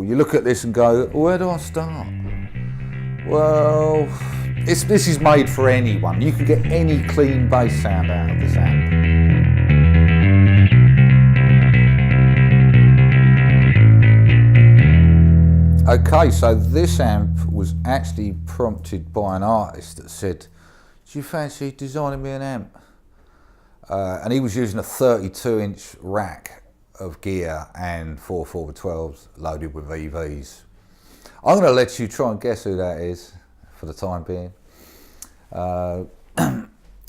You look at this and go, where do I start? Well, this is made for anyone. You can get any clean bass sound out of this amp. Okay, so this amp was actually prompted by an artist that said, do you fancy designing me an amp? And he was using a 32-inch rack of gear and 4 4x12s loaded with EVs. I'm going to let you try and guess who that is for the time being.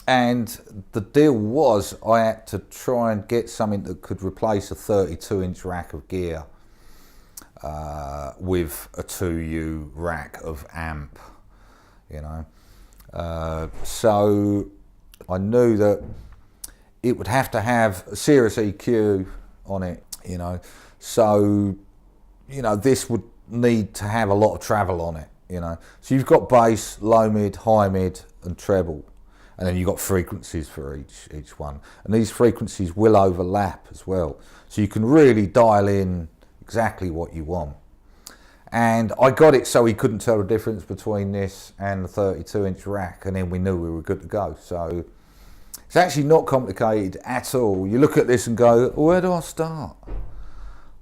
And the deal was I had to try and get something that could replace a 32-inch rack of gear with a 2U rack of amp, you know. So I knew that it would have to have a serious EQ on it, you know. So, you know, this would need to have a lot of travel on it, you know. So you've got bass, low mid, high mid and treble, and then you've got frequencies for each one. And these frequencies will overlap as well. So you can really dial in exactly what you want. And I got it so he couldn't tell the difference between this and the 32-inch rack, and then we knew we were good to go. So it's actually not complicated at all. You look at this and go, where do I start?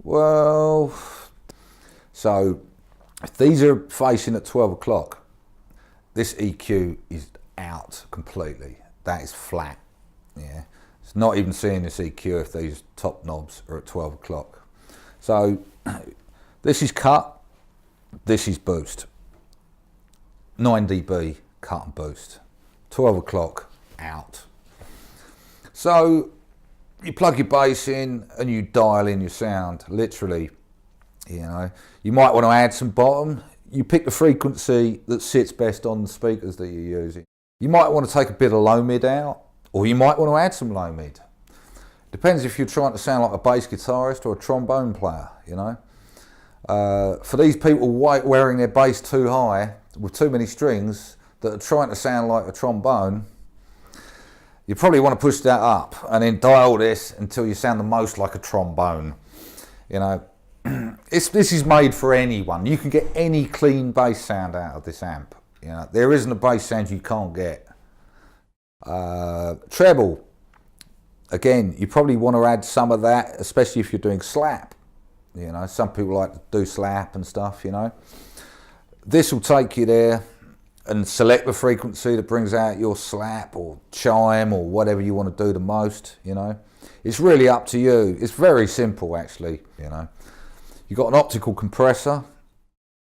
Well, so if these are facing at 12 o'clock, this EQ is out completely. That is flat, yeah. It's not even seeing this EQ if these top knobs are at 12 o'clock. So this is cut, this is boost. 9 dB, cut and boost. 12 o'clock, out. So you plug your bass in and you dial in your sound, literally, you know. You might want to add some bottom. You pick the frequency that sits best on the speakers that you're using. You might want to take a bit of low mid out, or you might want to add some low mid. Depends if you're trying to sound like a bass guitarist or a trombone player, you know. For these people wearing their bass too high with too many strings that are trying to sound like a trombone, you probably want to push that up and then dial this until you sound the most like a trombone. You know, this is made for anyone. You can get any clean bass sound out of this amp. You know, there isn't a bass sound you can't get. Treble, again, you probably want to add some of that, especially if you're doing slap. You know, some people like to do slap and stuff, you know. This will take you there and select the frequency that brings out your slap or chime or whatever you want to do the most, you know. It's really up to you. It's very simple, actually, you know. You've got an optical compressor.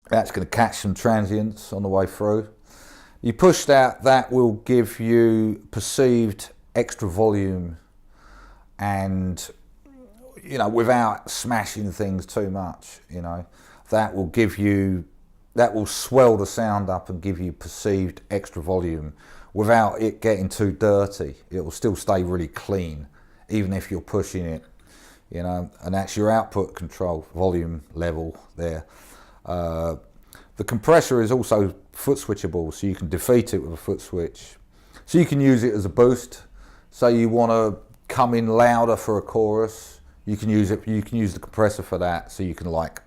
That's going to catch some transients on the way through. You push that, that will give you perceived extra volume and, you know, without smashing things too much, you know. That will give you, that will swell the sound up and give you perceived extra volume without it getting too dirty. It will still stay really clean, even if you're pushing it, you know, and that's your output control, volume level there. The compressor is also foot switchable, so you can defeat it with a foot switch. So you can use it as a boost. So you want to come in louder for a chorus, you can use it. You can use the compressor for that, so you can, like,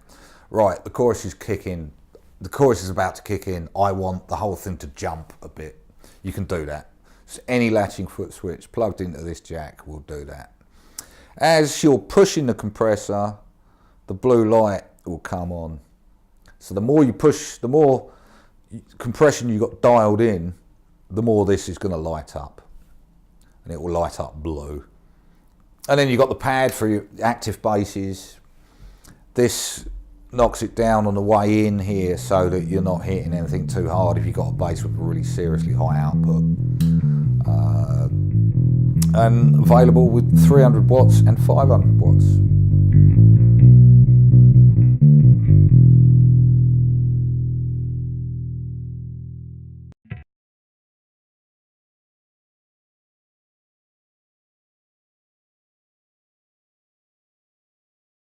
right, the chorus is kicking. The chorus is about to kick in. I want the whole thing to jump a bit. You can do that. So any latching foot switch plugged into this jack will do that. As you're pushing the compressor, the blue light will come on. So the more you push, the more compression you got dialed in, the more this is going to light up. And it will light up blue. And then you've got the pad for your active basses. This knocks it down on the way in here so that you're not hitting anything too hard if you've got a bass with a really seriously high output. And available with 300 watts and 500 watts.